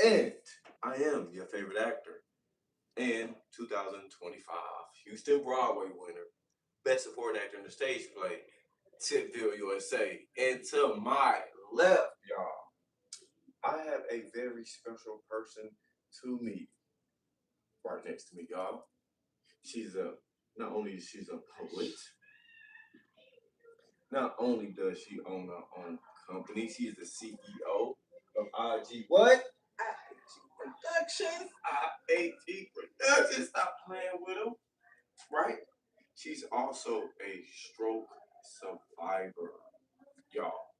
And I am your favorite actor and 2025 Houston Broadway winner, Best Supporting Actor in the Stage Play, Tipville, USA. And to my left, y'all, I have a very special person to me right next to me, y'all. She's a not only is she's a poet, not only does she own her own company, she is the CEO of IG what? Productions. IAT Productions. Stop playing with them, right? She's also a stroke survivor, y'all,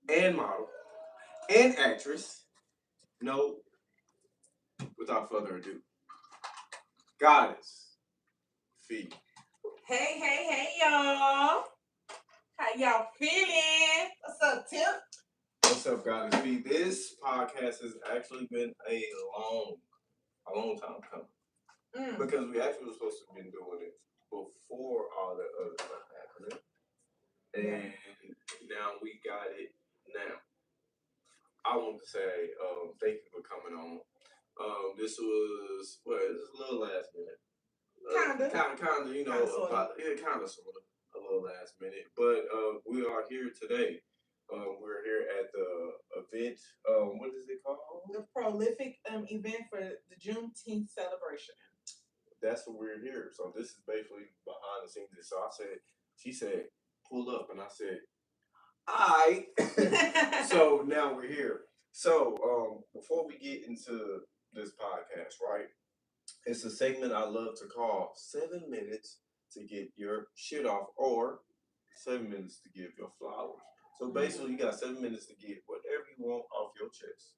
and model and actress. No, without further ado, Goddess Fee. Hey, y'all. How y'all feeling? What's up, Tip? What's up, Goddess Fee? This podcast has actually been a long time coming. Because we actually were supposed to have been doing it before all the other stuff happened. And now we got it now. I want to say thank you for coming on. This was this is a little last minute. Kinda, you know, kind of sort of a little last minute. But we are here today. We're here at the event. What is it called? The prolific event for the Juneteenth celebration. That's what we're here. So this is basically behind the scenes. So she said, pull up, and I said, I. So now we're here. So before we get into this podcast, right? It's a segment I love to call 7 minutes to get your shit off, or 7 minutes to give your flowers. So basically, you got 7 minutes to get whatever you want off your chest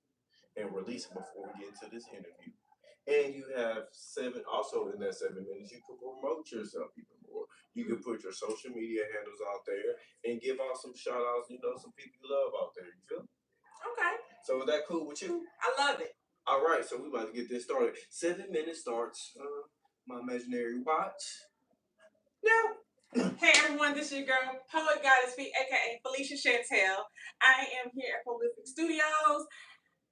and release it before we get into this interview. And you have also in that 7 minutes, you can promote yourself even more. You can put your social media handles out there and give out some shout outs, some people you love out there. You feel? Okay. So is that cool with you? I love it. All right, so we about to get this started. 7 minutes starts. My imaginary watch. No. Hey everyone, this is your girl, Poet Goddess Fee, aka Felicia Chantel. I am here at Prolific Studios.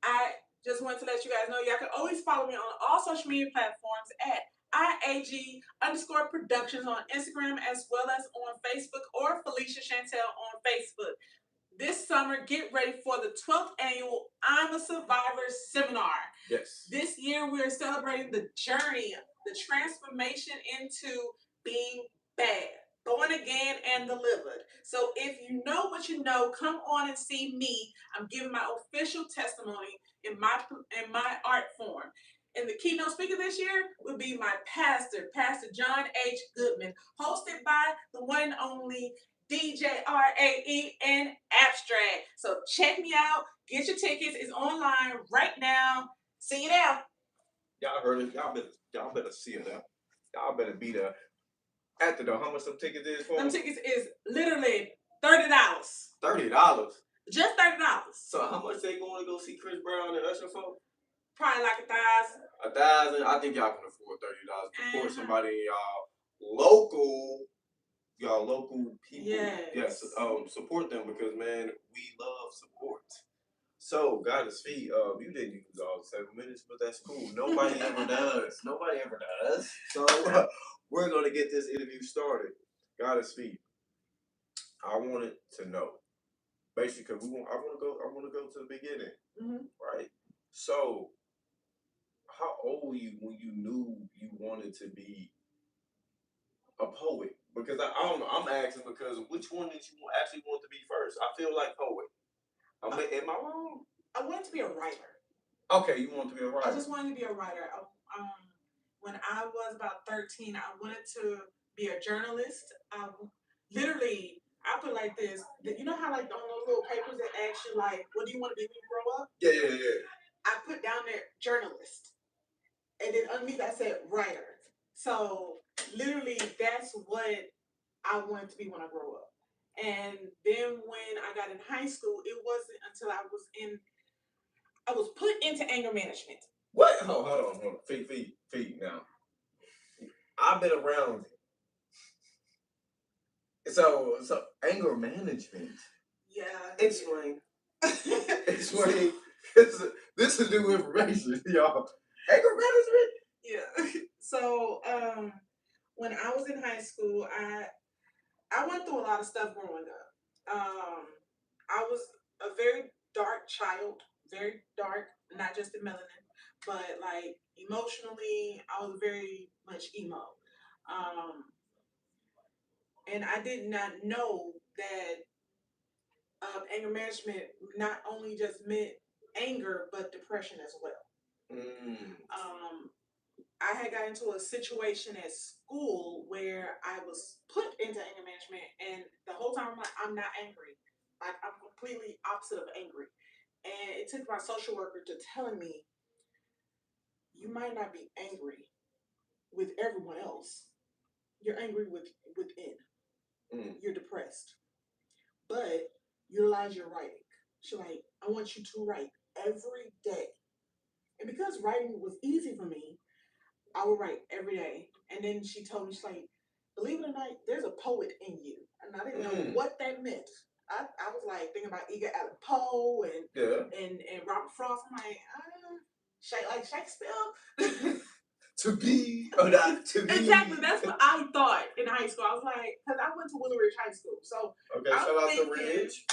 I just wanted to let you guys know y'all can always follow me on all social media platforms at IAG_productions on Instagram, as well as on Facebook, or Felicia Chantel on Facebook. This summer, get ready for the 12th annual I'm a Survivor seminar. Yes. This year, we're celebrating the journey, the transformation into being bad, born again and delivered. So if you know what you know, come on and see me. I'm giving my official testimony in my art form. And the keynote speaker this year will be my pastor, Pastor John H. Goodman, hosted by the one and only DJ RAE and Abstract. So check me out. Get your tickets. It's online right now. See you there. Y'all heard it. Y'all better see it out. Y'all better be there. At the door, how much some tickets is for? Them tickets is literally $30. $30? Just $30. So how much they going to go see Chris Brown and Usher for? Probably like $1,000. $1,000? I think y'all can afford $30. Support somebody in y'all local people. Yes. Support them because, man, we love support. So, Goddess Fee, you didn't use all the 7 minutes, but that's cool. Nobody ever does. Nobody ever does. So, we're going to get this interview started. Goddess Fee, I wanted to know, basically, I want to go to the beginning, right? So, how old were you when you knew you wanted to be a poet? Because I don't know. I'm asking because which one did you actually want to be first? I feel like poet. Am I wrong? I wanted to be a writer. Okay, you want to be a writer. I just wanted to be a writer. When I was about 13, I wanted to be a journalist. Literally, I put like this. You know how like on those little papers that ask you like, what do you want to be when you grow up? Yeah. I put down there journalist, and then underneath I said writer. So literally, that's what I wanted to be when I grow up. And then when I got in high school, it wasn't until I was put into anger management. What? Hold on. Feed now. I've been around it. So anger management. Yeah. Explain. Explain. this is new information, y'all. Anger management? Yeah. So, when I was in high school, I went through a lot of stuff growing up. I was a very dark child, very dark, not just in melanin, but like emotionally, I was very much emo. Um, and I did not know that anger management not only just meant anger, but depression as well. Um, I had got into a situation at school where I was put into anger management, and the whole time I'm like, I'm not angry. Like, I'm completely opposite of angry. And it took my social worker to telling me, you might not be angry with everyone else. You're angry within. You're depressed. But utilize your writing. She's like, I want you to write every day. And because writing was easy for me, I would write every day. And then she told me, she's like, believe it or not, there's a poet in you. And I didn't know what that meant. I was like thinking about Edgar Allan Poe and Robert Frost. I'm like Shakespeare. To be or not to be. Exactly. That's what I thought in high school. I was like, because I went to Willow Ridge High School. So okay, shout out to Ridge.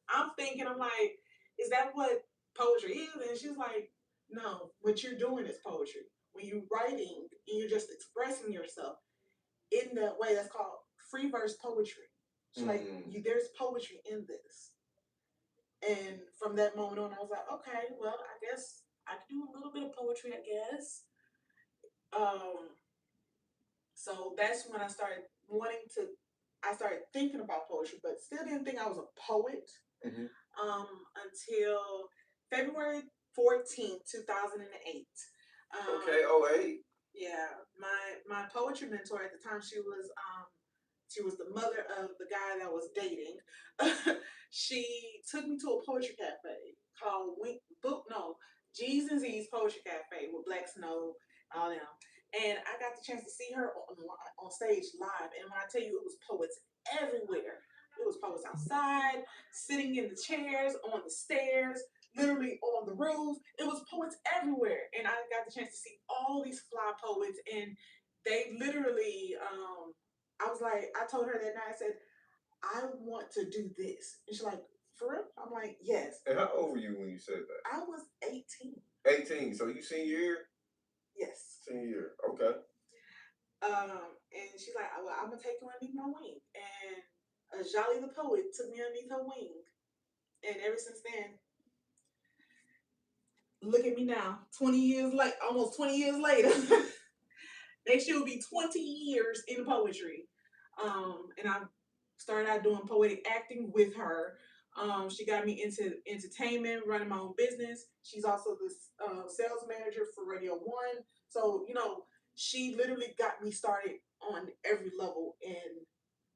I'm like, is that what poetry is? And she's like, no, what you're doing is poetry. When you're writing and you're just expressing yourself in that way, that's called free verse poetry. She's like, there's poetry in this. And from that moment on, I was like, okay, well, I guess I can do a little bit of poetry, I guess. So that's when I started I started thinking about poetry, but still didn't think I was a poet until February 14th, 2008. Okay, 08. Yeah, my poetry mentor at the time, she was the mother of the guy that I was dating. She took me to a poetry cafe called G's and Z's Poetry Cafe with Black Snow, all them. And I got the chance to see her on stage live. And when I tell you, it was poets everywhere. It was poets outside, sitting in the chairs, on the stairs, literally on the roof. It was poets everywhere. And I got the chance to see all these fly poets. And they literally, I was like, I told her that night, I said, I want to do this. And she's like, for real? I'm like, yes. And how old were you when you said that? I was 18. 18. So you senior year? Yes. Senior year. Okay. And she's like, well, I'm gonna take you underneath my wing. And Jolly the poet took me underneath her wing. And ever since then, look at me now, 20 years late, almost 20 years later. Next year will be 20 years in poetry. And I started out doing poetic acting with her. She got me into entertainment, running my own business. She's also the sales manager for Radio One. So, she literally got me started on every level in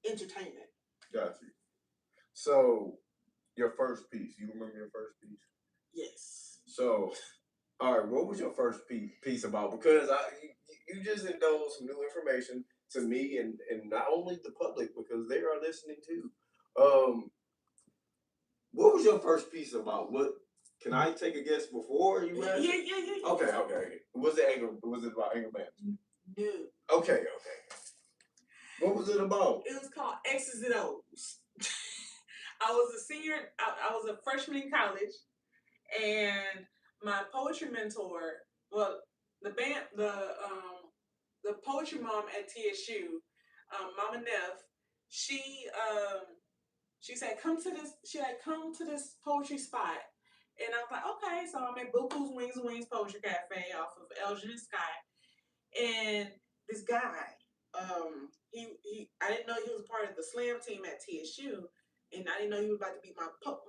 entertainment. Got you. So, your first piece, you remember your first piece? Yes. So, all right, what was your first piece about? Because you just indulged some new information to me and not only the public, because they are listening too. What was your first piece about? What can I take a guess before you ask? Yeah. Okay. Was it about anger management? No. Okay. What was it about? It was called X's and O's. I was a senior. I was a freshman in college, and my poetry mentor, well, the poetry mom at TSU, Mama Neff, she said, come to this poetry spot. And I was like, okay. So I'm at Buku's Wings and Wings Poetry Cafe off of Elgin and Sky. And this guy, I didn't know he was part of the slam team at TSU. And I didn't know he was about to be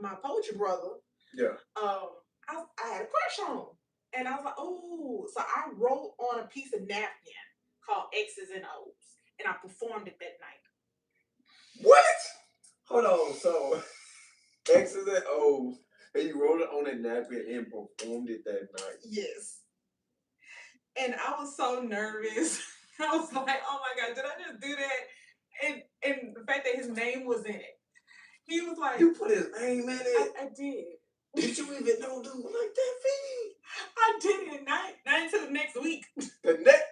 my poetry brother. Yeah. I had a crush on him. And I was like, oh. So I wrote on a piece of napkin called X's and O's. And I performed it that night. What? Hold on. So, X's and O's. And you wrote it on a napkin and performed it that night. Yes. And I was so nervous. I was like, oh my God, did I just do that? And the fact that his name was in it. He was like, you put his name in it? I did. Did you even know dude like that, Fee? I didn't. Not until the next week. The next.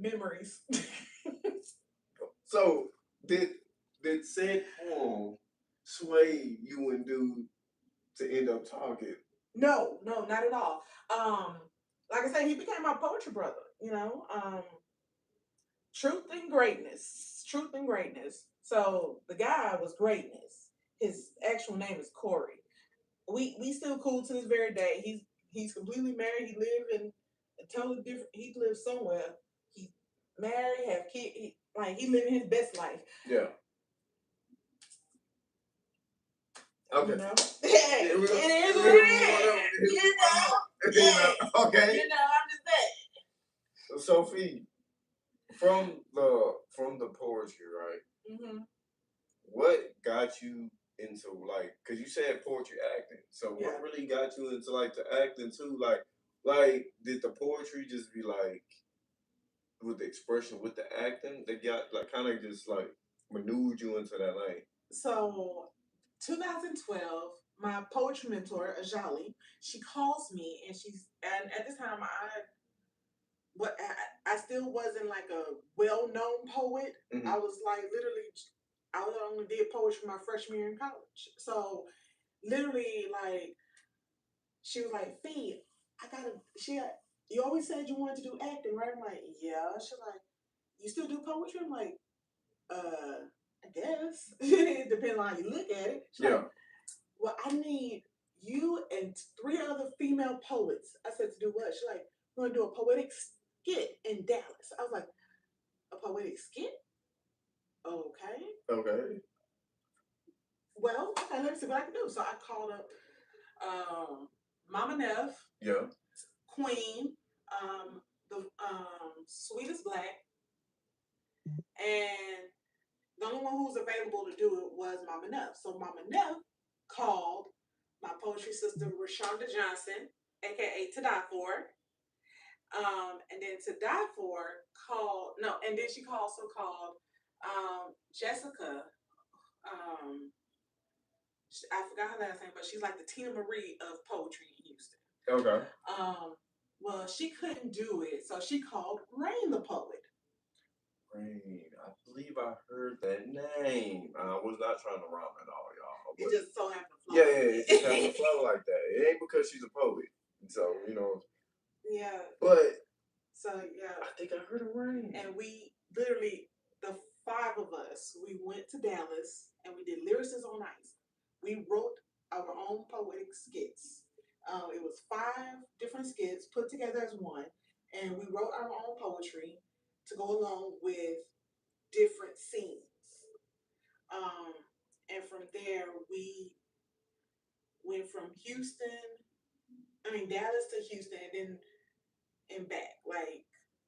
Memories. So did said poem sway you and dude to end up talking? No, not at all. Like I said, he became my poetry brother. Truth and greatness. Truth and greatness. So the guy was greatness. His actual name is Corey. We still cool to this very day. He's completely married. He live in a totally different. He lives somewhere. He married, have kids. He living his best life. Yeah. Okay. You know? It is what it is. You know? Okay. You know, I'm just saying. Sophie, from the poetry, right? Mm-hmm. What got you into cause you said poetry acting. So what really got you into the acting too? Like did the poetry just be with the expression with the acting that got kind of just maneuvered you into that lane? So 2012, my poetry mentor, Ajali, she calls me and at this time I still wasn't like a well-known poet. Mm-hmm. I was literally I only did poetry my freshman year in college. So literally she was like, Fee, you always said you wanted to do acting, right? I'm like, yeah. She's like, you still do poetry? I'm like, I guess. It depends on how you look at it. She's like, well, I need you and 3 other female poets. I said, to do what? She's like, we're going to do a poetic skit in Dallas. I was like, a poetic skit? Okay. Okay. Well, okay, let me see what I can do. So I called up Mama Neff. Yeah. Queen, the Sweetest Black, and the only one who was available to do it was Mama Neff. So Mama Neff called my poetry sister Rashonda Johnson, aka To Die For. And then To Die For and then she also called Jessica. I forgot her last name, but she's like the Tina Marie of poetry in Houston. Okay. Well, she couldn't do it, so she called Rain the poet. Rain, I believe I heard that name. I was not trying to rhyme at all, y'all. It just so happened to flow. Yeah, it just happened to flow like that. It ain't because she's a poet, so Yeah. But so yeah, I think I heard of Rain. And we literally, the 5 of us, we went to Dallas and we did Lyricists on Ice. We wrote our own poetic skits. It was 5 different skits put together as one, and we wrote our own poetry to go along with different scenes. And from there, we went from Dallas to Houston, and back,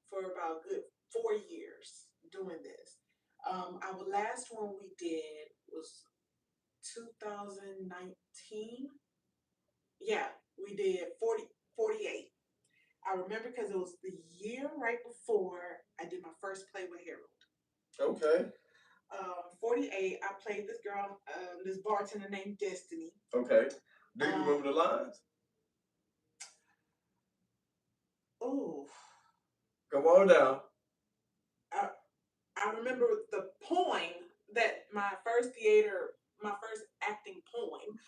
for about good 4 years doing this. Our last one we did was 2019. Yeah, we did 48. I remember because it was the year right before I did my first play with Harold. Okay. 48, I played this girl, this bartender named Destiny. Okay. Do you remember the lines? Oh. Come on down. I remember the poem that my first acting poem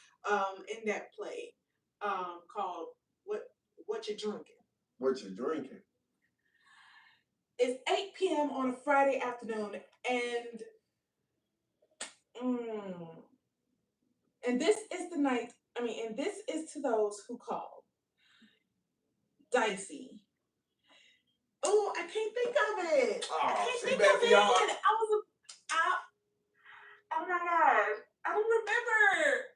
in that play called What You Drinking? What You Drinking? It's 8 p.m. on a Friday afternoon, and this is the night, and this is to those who call. Dicey. Oh, I can't think of it. Oh, I can't think of it. Oh my God. I don't remember.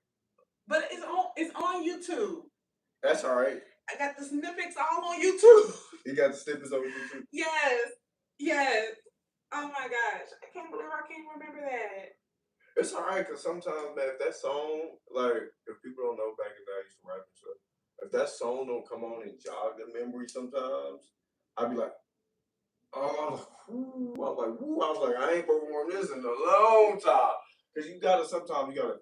But it's on YouTube. That's all right. I got the snippets all on YouTube. You got the snippets on YouTube? Yes. Oh my gosh. I can't believe I can't remember that. It's all right, because sometimes, man, if that song, if people don't know, back in the day, I used to rap and stuff, if that song don't come on and jog the memory sometimes, I'd be like, Oh, I was like, I ain't performed this in a long time. Cause sometimes you gotta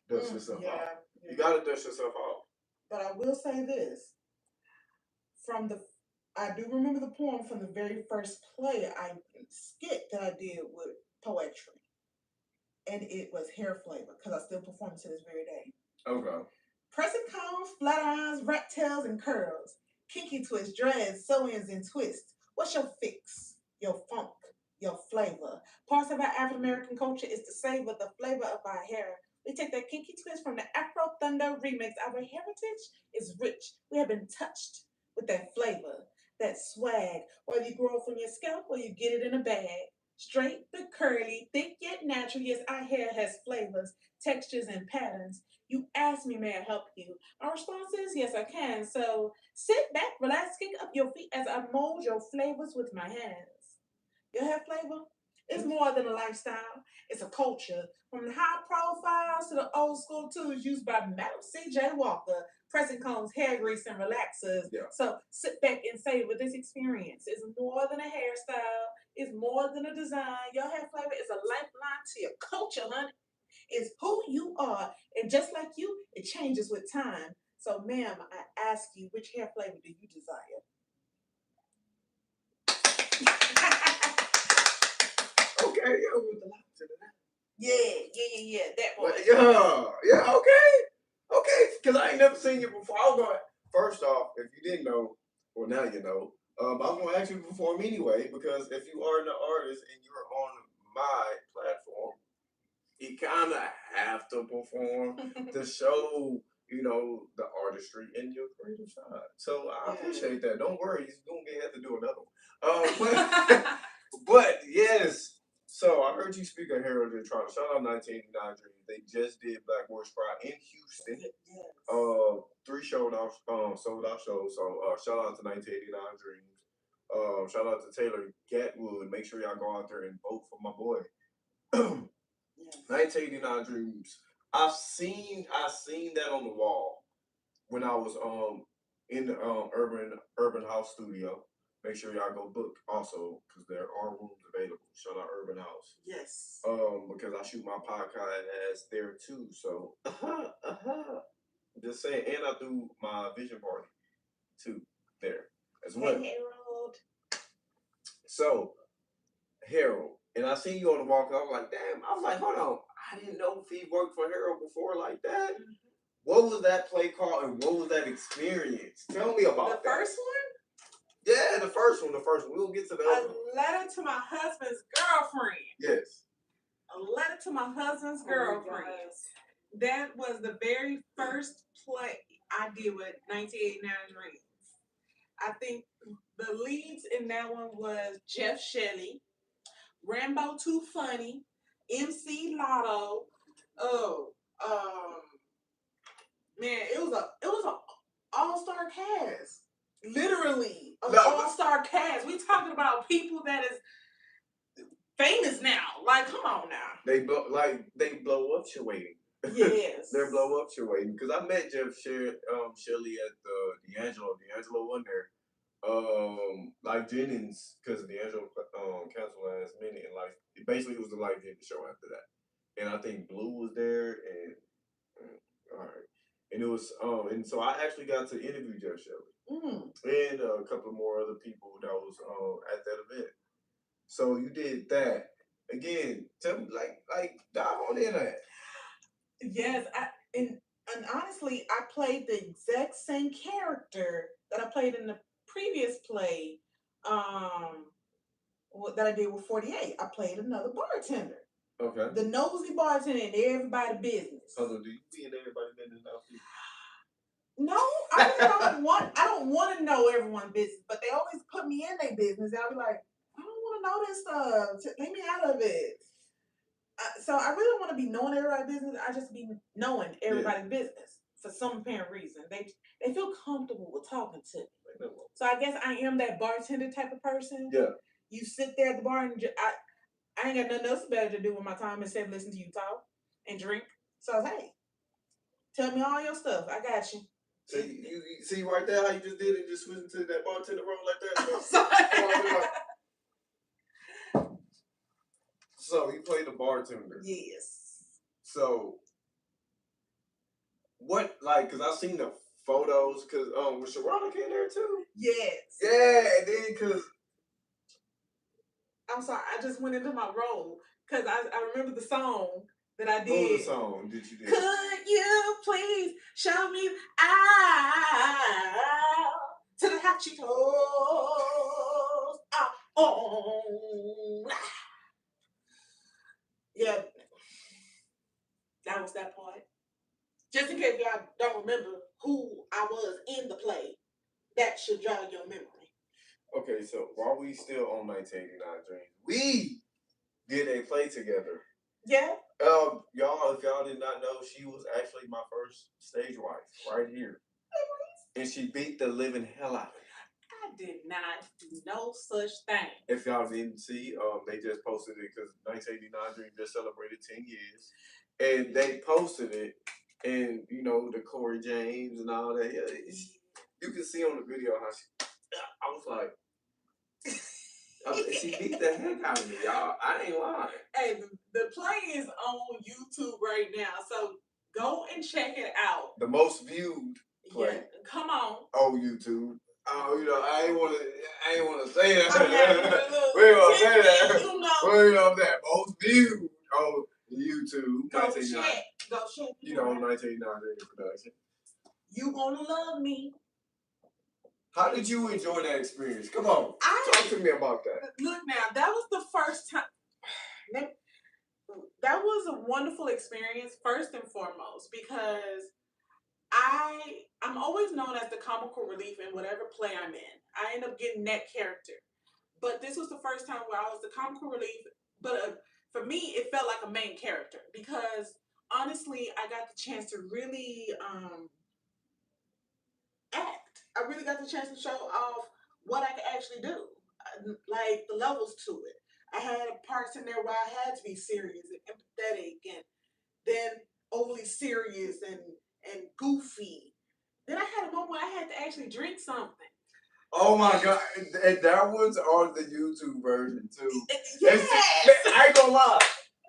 dust yourself off. You gotta dust yourself off. But I will say this: I do remember the poem from the very first skit that I did with poetry, and it was hair flavor because I still perform it to this very day. Okay. Crescent combs, flat irons, rat tails, and curls. Kinky twists, dreads, sew-ins, and twists. What's your fix? Your funk? Your flavor? Parts of our African American culture is to savor the flavor of our hair. We take that kinky twist from the Afro Thunder remix. Our heritage is rich. We have been touched with that flavor, that swag. Whether you grow it from your scalp or you get it in a bag. Straight but curly, thick yet natural. Yes, our hair has flavors, textures, and patterns. You asked me, may I help you? Our response is, yes, I can. So sit back, relax, kick up your feet as I mold your flavors with my hands. Your hair flavor is more than a lifestyle. It's a culture. From the high profiles to the old school tools used by Madam C.J. Walker, pressing combs, hair grease, and relaxers. Yeah. So sit back and savor this experience. It's more than a hairstyle. It's more than a design. Your hair flavor is a lifeline to your culture, honey. It's who you are. And just like you, it changes with time. So, ma'am, I ask you, which hair flavor do you desire? Okay, yeah, with the laughter to that. Yeah, that boy. Yeah, okay. Because I ain't never seen you before. I was going, first off, if you didn't know, well, now you know. I was going to ask you to perform anyway, because if you are an artist and you're on my platform, you kind of have to perform to show, the artistry in your creative side. So I appreciate that. Don't worry, you're going to have to do another one. But yes. So I heard you speak of Harold and Toronto. Shout out 1989 Dreams. They just did Black Horse Pride in Houston. Yes. 3 sold out shows. So shout out to 1989 Dreams. Shout out to Taylor Gatwood. Make sure y'all go out there and vote for my boy. 1989 Dreams. I seen that on the wall when I was in the Urban House studio. Make sure y'all go book also, because there are rooms available. Shout out Urban House. Yes. Because I shoot my podcast there too. So just saying, and I do my vision party too there as well. Hey Harold. So Harold, and I seen you on the walk. I was like, damn. I was like, hold on. I didn't know if he worked for Harold before like that. Mm-hmm. What was that play called, and what was that experience? Tell me about that. The first one? Yeah, the first one. We'll get to the other one. A letter to my husband's girlfriend. Yes. A letter to my husband's girlfriend. That was the very first play I did with 1989 Dreams. I think the leads in that one was Jeff Shelley, Rambo Too Funny, MC Lotto. Man, it was a all-star cast. Literally, all-star cast. We talking about people that is famous now. Like, come on now. They blow up waiting. Yes. They blow up waiting. Because I met Jeff Shelley at the D'Angelo. D'Angelo won there. Like Jennings, because D'Angelo canceled last minute, and like basically it was the Life Jennings show after that. And I think Blue was there, and all right. And it was and so I actually got to interview Jeff Shelley and a couple more other people that was at that event. So you did that again. Tell me, like dive on in that. Yes, and honestly, I played the exact same character that I played in the previous play that I did with 48. I played another bartender. Okay. The nosy bartender in everybody's business. Hold on, do you be in everybody's business now too? No, I don't want to know everyone's business, but they always put me in their business. I'll be like, I don't want to know this stuff. Leave me out of it. So I really don't want to be knowing everybody's business. I just be knowing everybody's business for some apparent reason. They feel comfortable with talking to me. So I guess I am that bartender type of person. Yeah. You sit there at the bar and I ain't got nothing else better to do with my time except listen to you talk and drink. So hey, tell me all your stuff. I got you. So you see right there how you just did it, just switching to that bartender role like that. So you played the bartender. Yes. So what, like, cause I seen the photos, cause was Sharonica in there too? Yes. Yeah, and then cause I'm sorry, I just went into my role because I remember the song that I did. What was the song did you do? Could you please show me out to the hatchet toes? Oh, yeah, that was that part. Just in case y'all don't remember who I was in the play, that should jog your memory. Okay, so while we still on 1989 Dreams, we did a play together. Yeah. Y'all, if y'all did not know, she was actually my first stage wife right here. And she beat the living hell out of me. I did not do no such thing. If y'all didn't see, they just posted it because 1989 Dream just celebrated 10 years. And they posted it, and you know, the Corey James and all that. You can see on the video how I was like, she beat the heck out of me, y'all. I ain't lying. Hey, the play is on YouTube right now, so go and check it out. The most viewed play. Yeah, come on. Oh, YouTube. Oh, you know, I ain't wanna say that. We ain't gonna say that. You know. We ain't gonna say that. Most viewed on YouTube. Go check. Go check. You know, 1990 production. You gonna love me. How did you enjoy that experience? Come on, talk to me about that. Look now, that was the first time. That was a wonderful experience, first and foremost, because I'm always known as the comical relief in whatever play I'm in. I end up getting that character. But this was the first time where I was the comical relief, but for me, it felt like a main character because honestly, I got the chance to really act. I really got the chance to show off what I could actually do, like the levels to it. I had parts in there where I had to be serious and empathetic, and then overly serious and goofy. Then I had a moment where I had to actually drink something. Oh my God. And that was on the YouTube version too. Yes. I ain't gonna lie.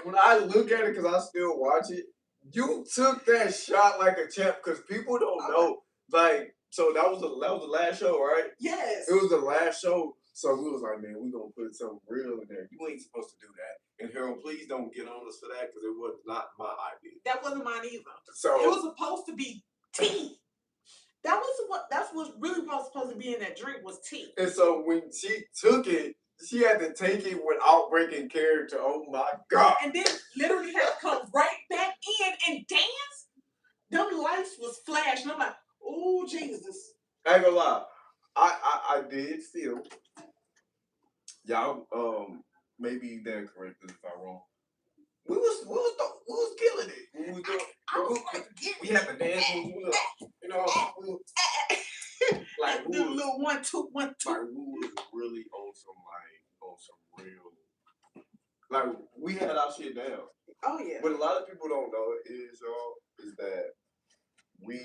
When I look at it, because I still watch it, you took that shot like a champ because people don't know. Like, so that was the last show, right? Yes. It was the last show. So we was like, man, we gonna put something real in there. You ain't supposed to do that. And Harold, please don't get on us for that because it was not my idea. That wasn't mine either. So it was supposed to be tea. That's what really was supposed to be in that drink was tea. And so when she took it, she had to take it without breaking character. Oh my God. And then literally had to come right back in and dance. Them lights was flashing. I'm like, oh Jesus. I ain't gonna lie. I did feel y'all maybe they're correct if I'm wrong. We was killing it. We was doing, we had the dance moves, you know, like we was, little 1 2 1 2. Like we was really on some real, like we had our shit down. Oh yeah. But a lot of people don't know is that we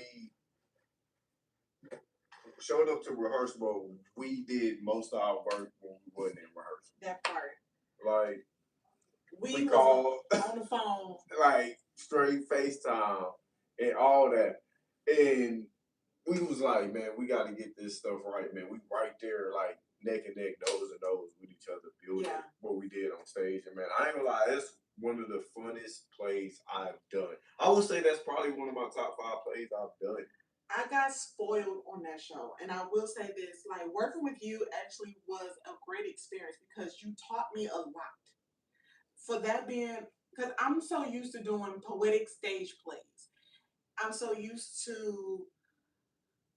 showed up to rehearsal. We did most of our work when we wasn't in rehearsal. That part. Like we called on the phone, like straight FaceTime and all that, and we was like, man, we got to get this stuff right, man. We right there, like neck and neck, nose to nose with each other, building what we did on stage. And man, I ain't gonna lie, it's one of the funnest plays I've done. I would say that's probably one of my top 5 plays I've done. I got spoiled on that show, and I will say this: like working with you actually was a great experience because you taught me a lot. For that being, because I'm so used to doing poetic stage plays, I'm so used to,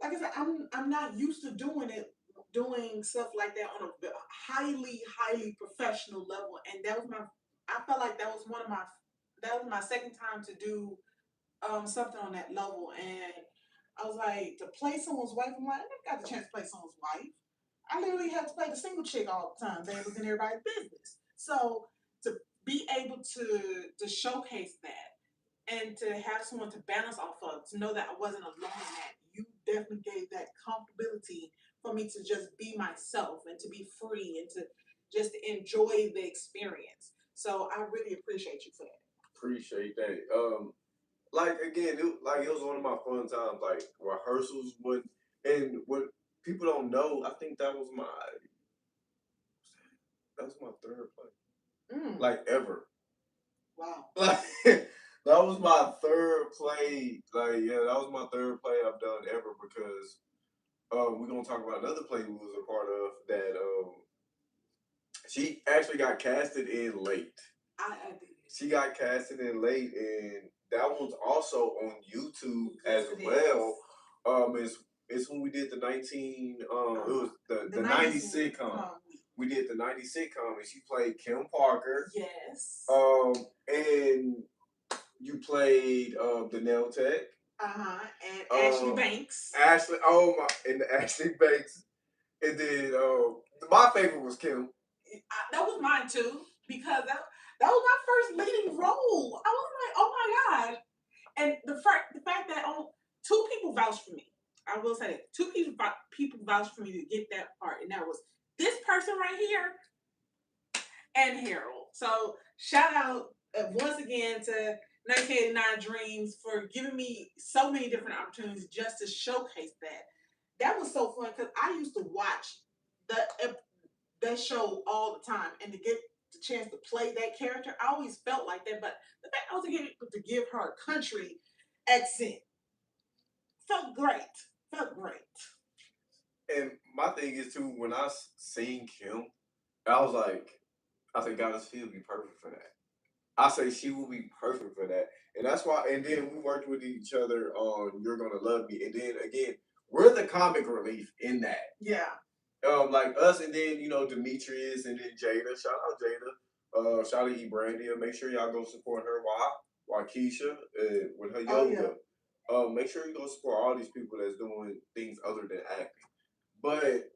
like I said, I'm not used to doing stuff like that on a highly professional level, and that was I felt like that was my second time to do something on that level, and I was like, to play someone's wife, I'm like, I never got the chance to play someone's wife. I literally had to play the single chick all the time. They was in everybody's business. So to be able to showcase that and to have someone to balance off of, to know that I wasn't alone in that, you definitely gave that comfortability for me to just be myself and to be free and to just enjoy the experience. So I really appreciate you for that. Appreciate that. Like again, it was one of my fun times. Like rehearsals would, and what people don't know, I think that was my third play, like ever. Wow. Like that was my third play. Like yeah, that was my third play I've done ever because we're gonna talk about another play we was a part of that she actually got casted in late. I did. She got casted in late, and that one's also on YouTube Yes, as well. It's when we did the 19 it was the 90s sitcom. We did the 90s sitcom, and she played Kim Parker. Yes. And you played Danelle Tech. And Ashley Banks. Ashley, oh my, and Ashley Banks. And then my favorite was Kim. That was mine too, because that was my first leading role. I was like, oh my god! And the fact that two people vouched for me. I will say that two people vouched for me to get that part, and that was this person right here and Harold. So shout out once again to 1989 Dreams for giving me so many different opportunities just to showcase that. That was so fun because I used to watch that show all the time, and to get the chance to play that character, I always felt like that. But the fact I was able to give her a country accent felt great. Felt great. And my thing is too, when I seen Kim, I was like, I think God will be perfect for that. I say she will be perfect for that. And that's why, and then we worked with each other on You're Gonna Love Me. And then again, we're the comic relief in that. Yeah. Like us, and then, Demetrius, and then Jada. Shout out Jada. Shout out E Brandy. Make sure y'all go support her. Why Keisha with her yoga. Oh, yeah. Make sure you go support all these people that's doing things other than acting. But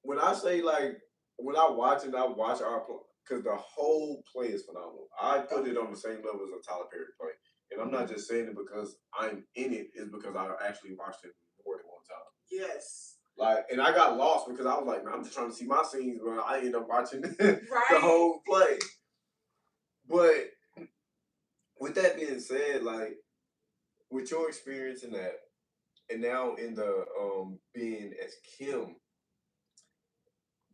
when I say like, when I watch our play, because the whole play is phenomenal. I put it on the same level as a Tyler Perry play, and I'm not just saying it because I'm in it. It's because I actually watched it more than one time. Yes. Like, and I got lost because I was like, man, I'm just trying to see my scenes, but I ended up watching the whole play. But with that being said, like, with your experience in that, and now in the being as Kim,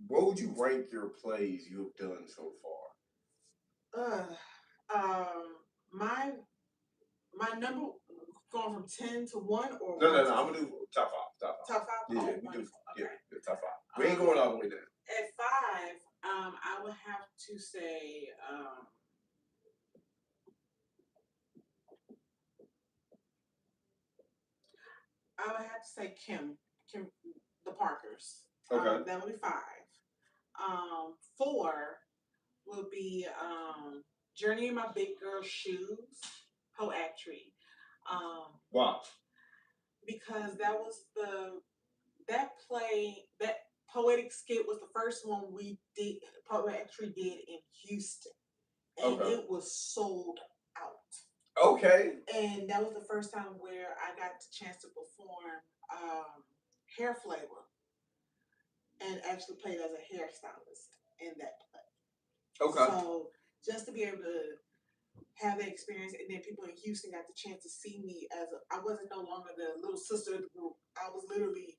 what would you rank your plays you've done so far? My number going from 10 to 1 or no. I'm gonna do top five. Top five. Yeah, oh, we do. Okay. Yeah, top five. We ain't going all the way down. At 5, I would have to say I would have to say Kim, the Parkers. Okay. That would be 5. 4 would be Journey in My Big Girl Shoes, Poetry. Wow. Because that play, that poetic skit was the first one we did, Poetry did in Houston. And it was sold out. Okay. And that was the first time where I got the chance to perform Hair Flavor and actually played as a hairstylist in that play. Okay. So just to be able to have that experience, and then people in Houston got the chance to see me I wasn't no longer the little sister of the group. I was literally,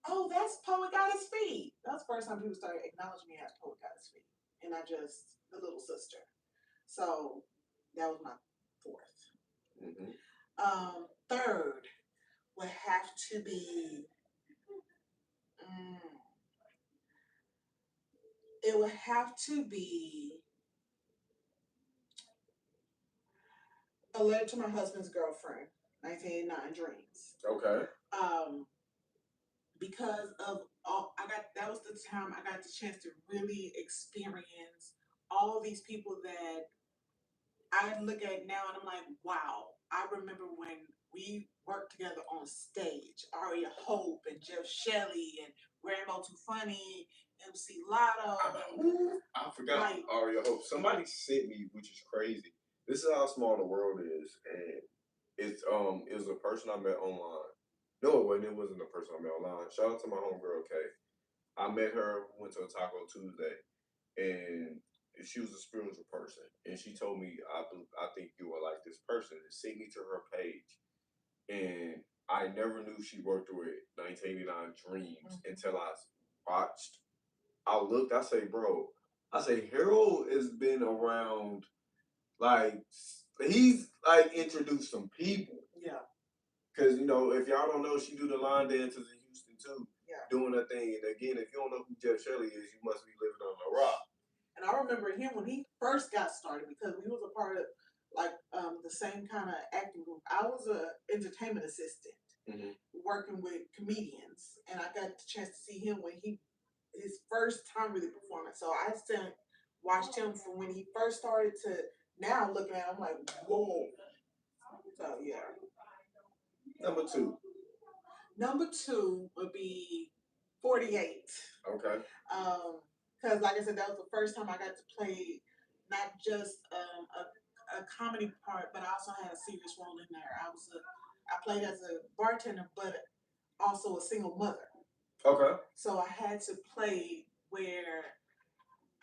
oh, that's Poet Goddess Feet. That's the first time people started acknowledging me as Poet Goddess Feet, and not just the little sister. So that was my 4th. Mm-hmm. 3rd would have to be. It would have to be A Letter to My Husband's Girlfriend, 1989 Dreams. Okay. Because of that was the time I got the chance to really experience all these people that I look at now and I'm like, wow. I remember when we worked together on stage, Aria Hope and Jeff Shelley and Rambo Too Funny, MC Lotto. I forgot Aria Hope. Somebody sent me, which is crazy. This is how small the world is, and it was a person I met online, No, it wasn't. It wasn't the person I met online. Shout out to my homegirl, Kay. I met her, we went to a Taco Tuesday, and she was a spiritual person. And she told me, I think you are like this person. And sent me to her page. And I never knew she worked with 1989 Dreams until I watched. I looked, I say, bro, I say, Harold has been around, like, he's like introduced some people. Yeah. Because, you know, if y'all don't know, she do the line dances in Houston too. Yeah. Doing her thing. And again, if you don't know who Jeff Shelley is, you must be living on a rock. And I remember him when he first got started because we was a part of like the same kind of acting group. I was a entertainment assistant working with comedians, and I got the chance to see him when his first time really performing. So I watched him from when he first started to now. Looking at him, I'm like, whoa. So yeah. Number two. Number two would be 48. Okay. Because like I said, that was the first time I got to play not just a comedy part, but I also had a serious role in there. I played as a bartender, but also a single mother. Okay. So I had to play where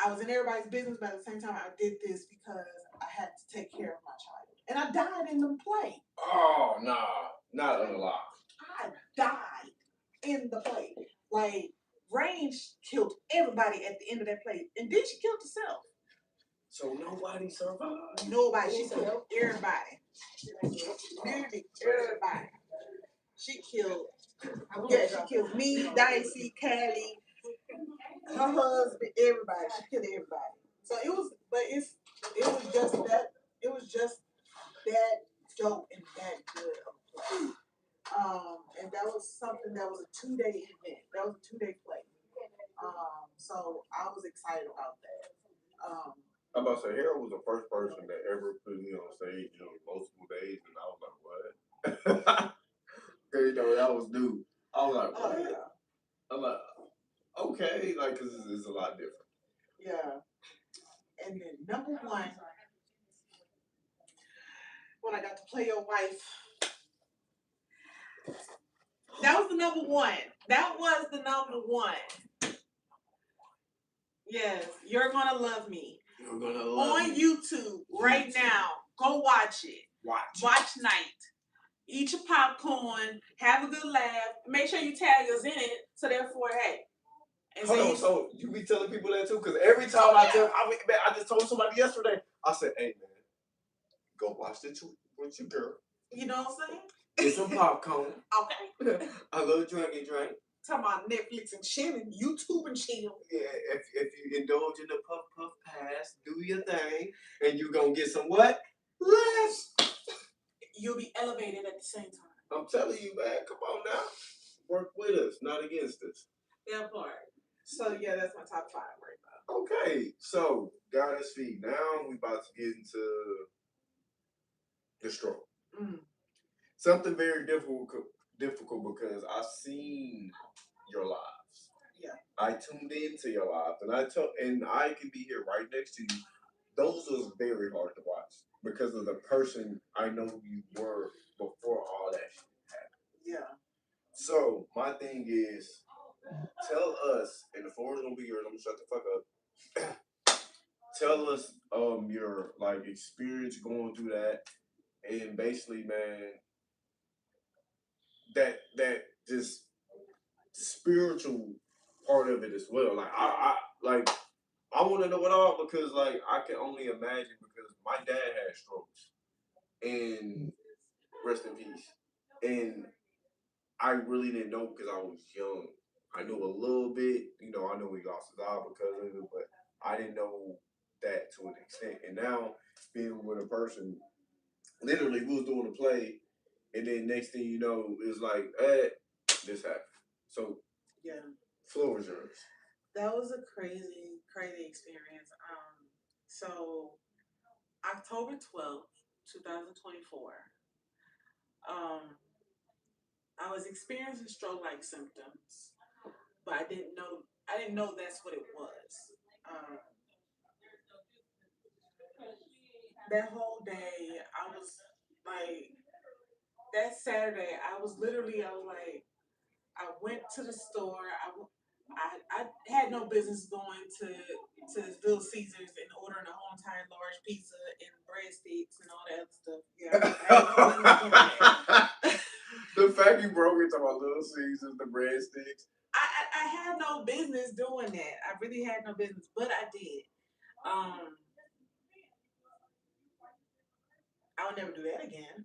I was in everybody's business, but at the same time, I did this because I had to take care of my child. And I died in the play. Oh, nah. Not unalive. I died in the play. Like, Range killed everybody at the end of that play. And then she killed herself. So nobody survived? Nobody. She killed everybody. Literally everybody. She killed, she killed me, Dicey, Callie, her husband, everybody. She killed everybody. So it was just that dope and that good of a play. And that was something that was a 2-day event. That was a 2-day play. So I was excited about that. I'm about to say, Harold was the first person that ever put me on stage, you know, multiple days, and I was like, what? You know, that was new. I was like, what? Yeah. I'm like, okay, like, because it's a lot different. Yeah. And then number one, when I got to play your wife, that was the number one. That was the number one. Yes, You're Gonna Love Me. You're Gonna Love On Me. YouTube right now. Go watch it. Watch night. Eat your popcorn. Have a good laugh. Make sure you tag us in it. So therefore, hey. Hold on, so you be telling people that too? Because every time I just told somebody yesterday, I said, hey man, go watch the truth with your girl. You know what I'm saying? Get some popcorn. Okay. I love drinking drink. Talking about Netflix and chill and YouTube and chill. Yeah, if you indulge in the puff pass, do your thing, and you gonna get some what? Less. You'll be elevated at the same time. I'm telling you, man. Come on now. Work with us, not against us. That part. So yeah, that's my top 5 right now. Okay, so Goddess Feet. Now we about to get into the stroke. Something very difficult because I seen your lives. Yeah. I tuned into your lives, and I can be here right next to you. Those was very hard to watch because of the person I know you were before all that shit happened. Yeah. So my thing is, tell us, and the floor is gonna be yours. I'm gonna shut the fuck up. Tell us your like experience going through that, and basically, man, that just spiritual part of it as well. Like I want to know it all because like I can only imagine because my dad had strokes, and rest in peace. And I really didn't know because I was young. I knew a little bit, you know. I know he lost his eye because of it, but I didn't know that to an extent. And now being with a person, literally, we was doing a play, and then next thing you know, it's like, this happened. So yeah, floor is yours. That was a crazy experience. So October 12th, 2024. I was experiencing stroke-like symptoms, but I didn't know that's what it was. That whole day, I was like, that Saturday, I was like, I went to the store. I had no business going to Little Caesars and ordering a whole entire large pizza and breadsticks and all that other stuff. Yeah, I had no business doing that. The fact you broke into my Little Caesars, the breadsticks. I had no business doing that. I really had no business, but I did. I'll never do that again.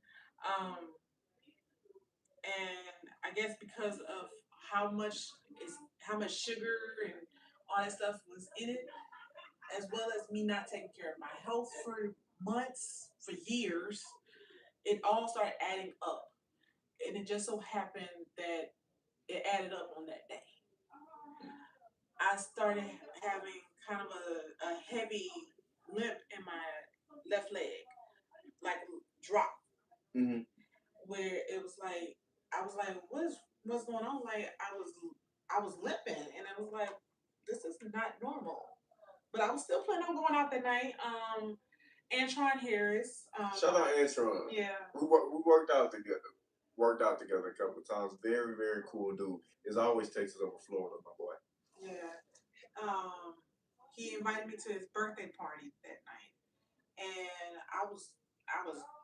And I guess because of how much how much sugar and all that stuff was in it, as well as me not taking care of my health for months, for years, it all started adding up. And it just so happened that it added up on that day. I started having kind of a heavy limp in my left leg, like drop, where it was like I was like, what's going on? Like I was limping, and I was like, this is not normal. But I was still planning on going out that night. Antron Harris. Shout out Antron. Yeah. We worked out together. Worked out together a couple of times. Very, very cool dude. Is always Texas over Florida, my boy. Yeah. He invited me to his birthday party that night, and I was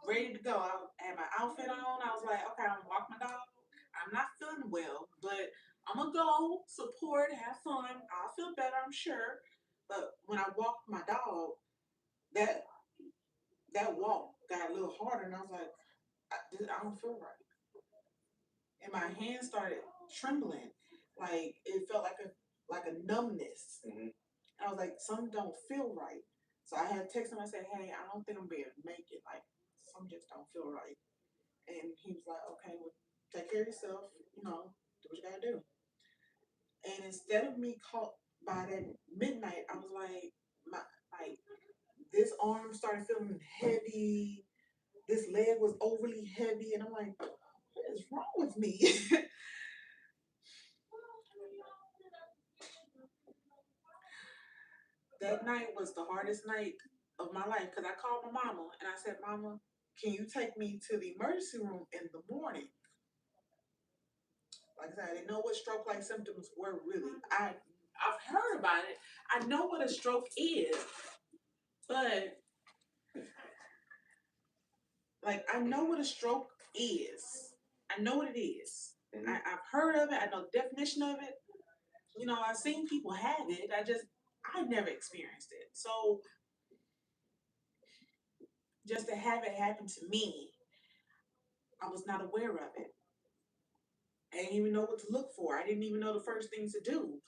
ready to go. I had my outfit on. I was like, okay, I'm gonna walk my dog. I'm not feeling well, but I'm gonna go support, have fun. I'll feel better, I'm sure. But when I walked my dog, that that walk got a little harder, and I was like, I don't feel right, and my hands started trembling, like it felt like a numbness. I was like, some don't feel right. So I had texted him. I said, hey, I don't think I'm gonna be able to make it. Like, some just don't feel right. And he was like, okay, well, take care of yourself. You know, do what you gotta do. And instead of me caught by that midnight, I was like, like this arm started feeling heavy. This leg was overly heavy, and I'm like, what is wrong with me? That night was the hardest night of my life because I called my mama and I said, Mama, can you take me to the emergency room in the morning? Like I said, I didn't know what stroke-like symptoms were really. I've heard about it. I know what a stroke is, but like I know what a stroke is. I know what it is. I've heard of it. I know the definition of it. You know, I've seen people have it. I never experienced it. So just to have it happen to me, I was not aware of it. I didn't even know what to look for. I didn't even know the first things to do.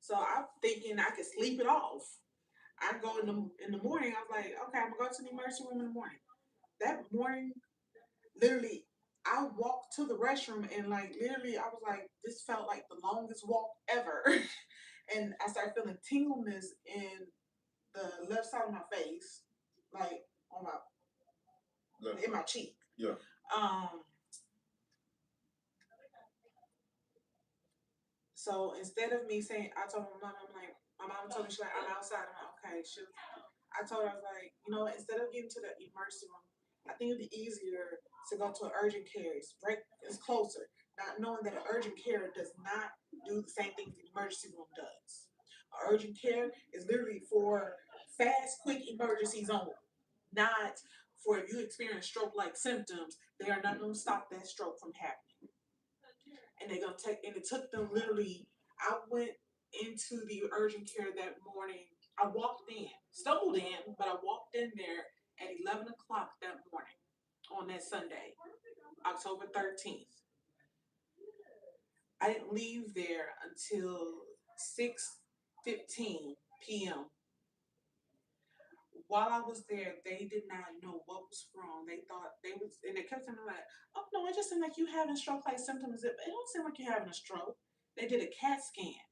So I'm thinking I could sleep it off. I go in the morning. I was like, okay, I'm gonna go to the emergency room in the morning. That morning, literally, I walked to the restroom and like literally, I was like, this felt like the longest walk ever. And I started feeling tingleness in the left side of my face, like on my in my cheek. Yeah. So instead of me saying, I told my mom, I'm like, my mom told me, she's like, I'm outside. I'm like, okay. I told her, I was like, you know, instead of getting to the emergency room, I think it'd be easier to go to an urgent care. It's closer. Not knowing that an urgent care does not do the same things the emergency room does. An urgent care is literally for fast, quick emergencies only, not for if you experience stroke-like symptoms. They are not going to stop that stroke from happening. And they're gonna take, and it took them literally. I went into the urgent care that morning. I walked in, stumbled in, but I walked in there at 11 o'clock that morning on that Sunday, October 13th. I didn't leave there until 6:15 p.m. While I was there, they did not know what was wrong. They thought they was, and they kept saying like, "Oh no, it just seemed like you having stroke-like symptoms. It don't seem like you're having a stroke." They did a CAT scan.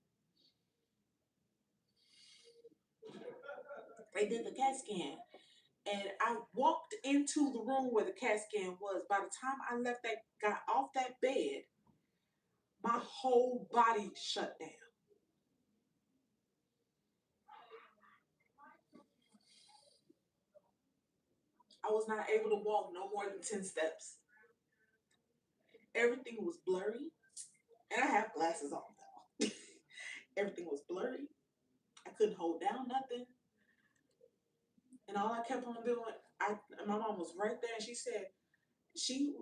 They did the CAT scan, and I walked into the room where the CAT scan was. By the time I got off that bed, my whole body shut down. I was not able to walk no more than 10 steps. everything was blurry, and I have glasses on now. Everything was blurry. I couldn't hold down nothing, and all I kept on doing, my mom was right there, and she said she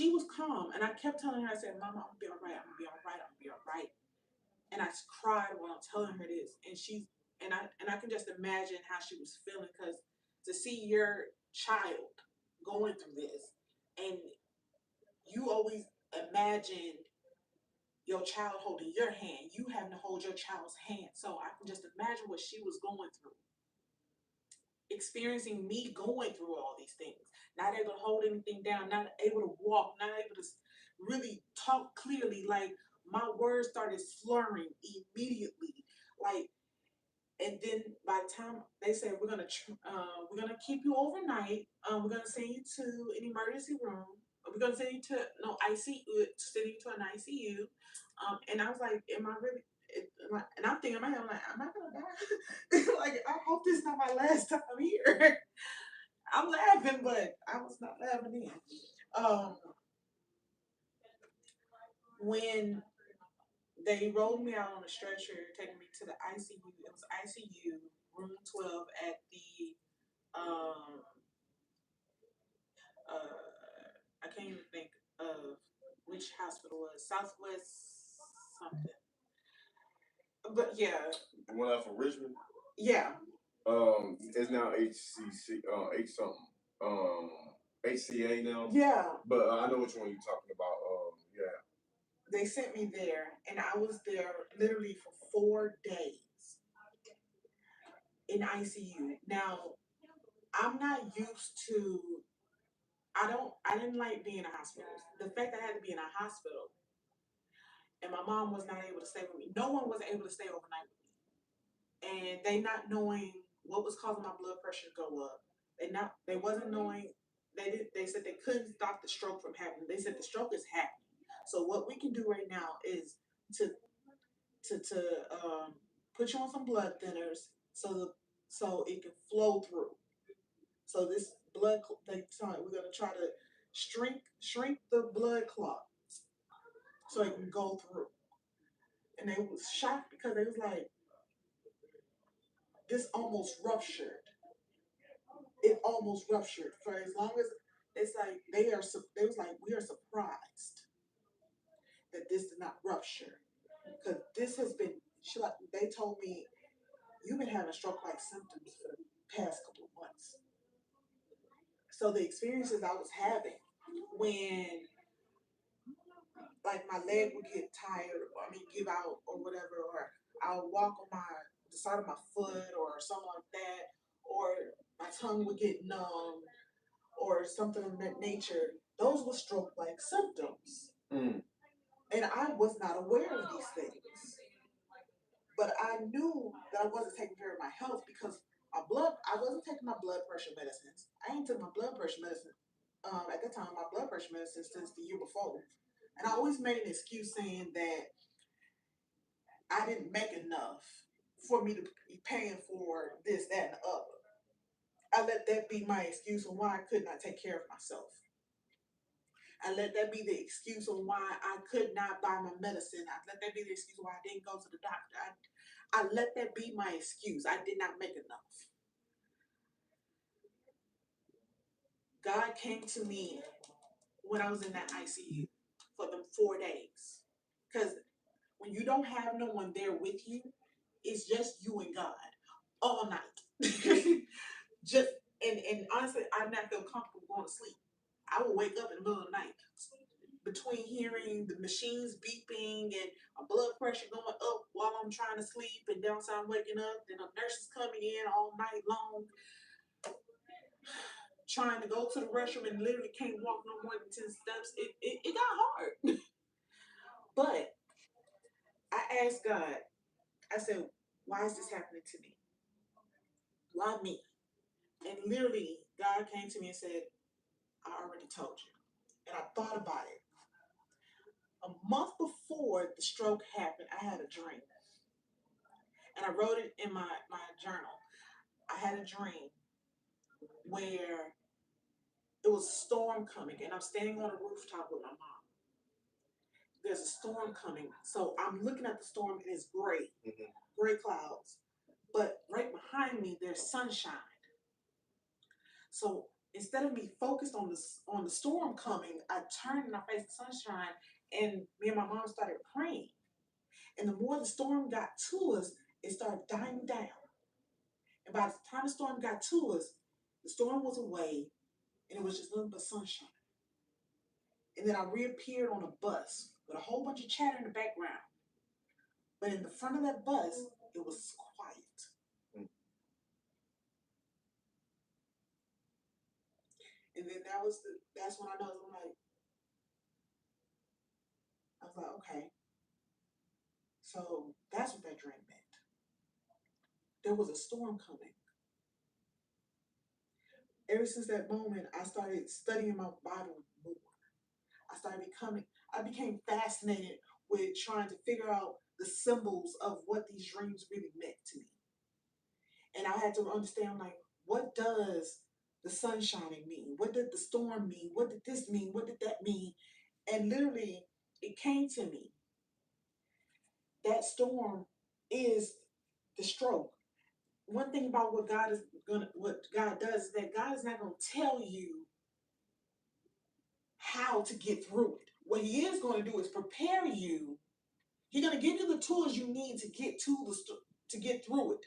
was calm, and I kept telling her, I said, "Mama, I'm gonna be all right. I'm gonna be all right. I'm gonna be all right." And I cried while I'm telling her this, and I can just imagine how she was feeling, because to see your child going through this, and you always imagined your child holding your hand, you having to hold your child's hand. So I can just imagine what she was going through, experiencing me going through all these things, not able to hold anything down, not able to walk, not able to really talk clearly. Like, my words started slurring immediately. Like, and then by the time they said, we're gonna keep you overnight, we're gonna send you to an emergency room, we're gonna send you to no ICU, send you to an ICU, and I was like, am I really? And I'm thinking in my head, I'm like, am I gonna die? Like, I hope this is not my last time here. I'm laughing, but I was not laughing then. When they rolled me out on a stretcher, taking me to the ICU. It was ICU room 12 at the I can't even think of which hospital it was, Southwest something. But yeah. The one out from Richmond? Yeah. It's now HCC, H something. HCA now. Yeah. But I know which one you're talking about. Yeah. They sent me there, and I was there literally for 4 days in ICU. Now, I'm not used to. I didn't like being in a hospital. The fact that I had to be in a hospital, and my mom was not able to stay with me. No one was able to stay overnight with me. And they not knowing what was causing my blood pressure to go up. They wasn't knowing. They said they couldn't stop the stroke from happening. They said the stroke is happening. So what we can do right now is to put you on some blood thinners so it can flow through. So this blood, we're gonna try to shrink the blood clot so it can go through. And they was shocked because they was like, this almost ruptured. It almost ruptured. For as long as it's like they was like, we are surprised that this did not rupture, because this has been. They told me, you've been having stroke-like symptoms for the past couple of months. So the experiences I was having, when like my leg would get tired, or give out or whatever, or I'll walk on the side of my foot or something like that, or my tongue would get numb or something of that nature. Those were stroke-like symptoms. Mm. And I was not aware of these things. But I knew that I wasn't taking care of my health, because I wasn't taking my blood pressure medicines. I ain't took my blood pressure medicine at that time, my blood pressure medicine since the year before. And I always made an excuse saying that I didn't make enough for me to be paying for this, that, and the other. I let that be my excuse on why I could not take care of myself. I let that be the excuse on why I could not buy my medicine. I let that be the excuse why I didn't go to the doctor. I let that be my excuse. I did not make enough. God came to me when I was in that ICU for them 4 days. Because when you don't have no one there with you, it's just you and God all night. Just and honestly, I did not feel comfortable going to sleep. I would wake up in the middle of the night between hearing the machines beeping and my blood pressure going up while I'm trying to sleep, and then I'm waking up, then the nurses coming in all night long, trying to go to the restroom and literally can't walk no more than 10 steps. It got hard. But I asked God, I said, why is this happening to me? Why me? And literally, God came to me and said, I already told you. And I thought about it. A month before the stroke happened, I had a dream. And I wrote it in my journal. I had a dream where it was a storm coming, and I'm standing on a rooftop with my mom. there's a storm coming. So I'm looking at the storm and it's gray, gray clouds. But right behind me, there's sunshine. So instead of me focused on the storm coming, I turned and I faced the sunshine, and me and my mom started praying. And the more the storm got to us, it started dying down. And by the time the storm got to us, the storm was away, and it was just nothing but sunshine. And then I reappeared on a bus with a whole bunch of chatter in the background. But in the front of that bus, it was quiet. And then that's when I know, I was like, okay. So that's what that dream meant. There was a storm coming. Ever since that moment, I started studying my Bible more. I became fascinated with trying to figure out the symbols of what these dreams really meant to me. And I had to understand, like, what does the sun shining mean? What did the storm mean? What did this mean? What did that mean? And literally, it came to me. That storm is the stroke. One thing about what God does is that God is not gonna tell you how to get through it. What He is going to do is prepare you. He's gonna give you the tools you need to get to get through it.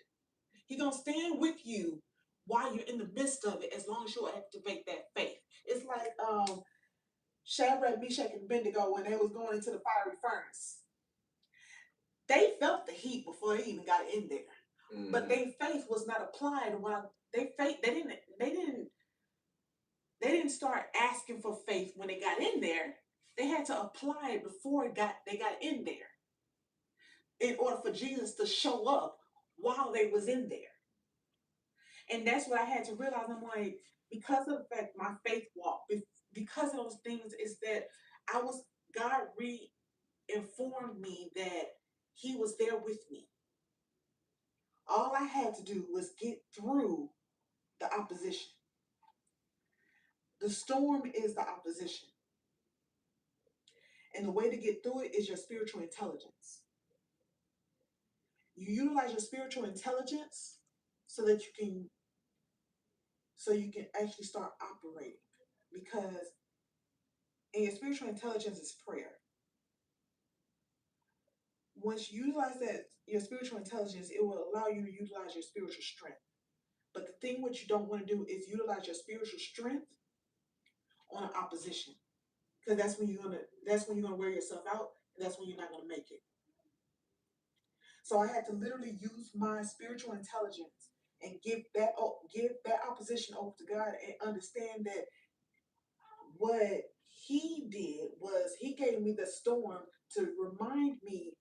He's gonna stand with you while you're in the midst of it, as long as you activate that faith. It's like Shadrach, Meshach, and Abednego when they was going into the fiery furnace. They felt the heat before they even got in there. But their faith was not applied while they didn't start asking for faith when they got in there. They had to apply it before they got in there, in order for Jesus to show up while they was in there. And that's what I had to realize. I'm like, because of the fact my faith walk, because of those things, is that God re-informed me that He was there with me. All I had to do was get through the opposition. The storm is the opposition. And the way to get through it is your spiritual intelligence. You utilize your spiritual intelligence so that you can actually start operating. Because in your spiritual intelligence is prayer. Once you utilize your spiritual intelligence, it will allow you to utilize your spiritual strength. But the thing what you don't want to do is utilize your spiritual strength on an opposition. Because that's when you're gonna wear yourself out, and that's when you're not gonna make it. So I had to literally use my spiritual intelligence and give that opposition over to God, and understand that what He did was He gave me the storm to remind me,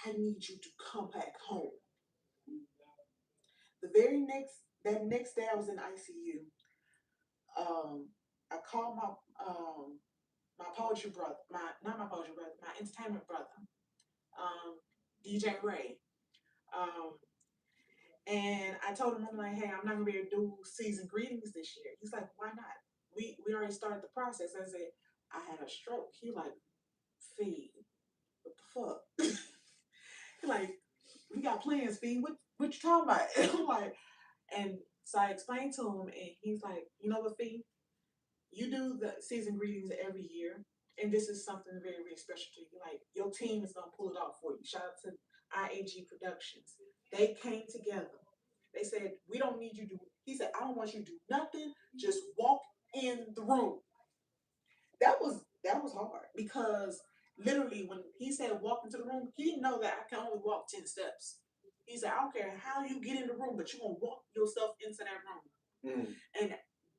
I need you to come back home. That next day I was in ICU. I called my poetry brother, not my poetry brother, my entertainment brother, DJ Ray. And I told him, I'm like, hey, I'm not gonna be able to do season greetings this year. He's like, why not? We already started the process. I said, I had a stroke. He like, Fee, what the fuck? He like, we got plans, Fee. What you talking about? I'm like, and so I explained to him, and he's like, you know what, Fee? You do the season greetings every year, and this is something very, very special to you. Like, your team is gonna pull it off for you. Shout out to IAG Productions. They came together. They said, we don't need you to. He said, I don't want you to do nothing. Just walk in the room. That was hard, because literally when he said walk into the room, he didn't know that I can only walk 10 steps. He said, I don't care how you get in the room, but you're gonna walk yourself into that room. And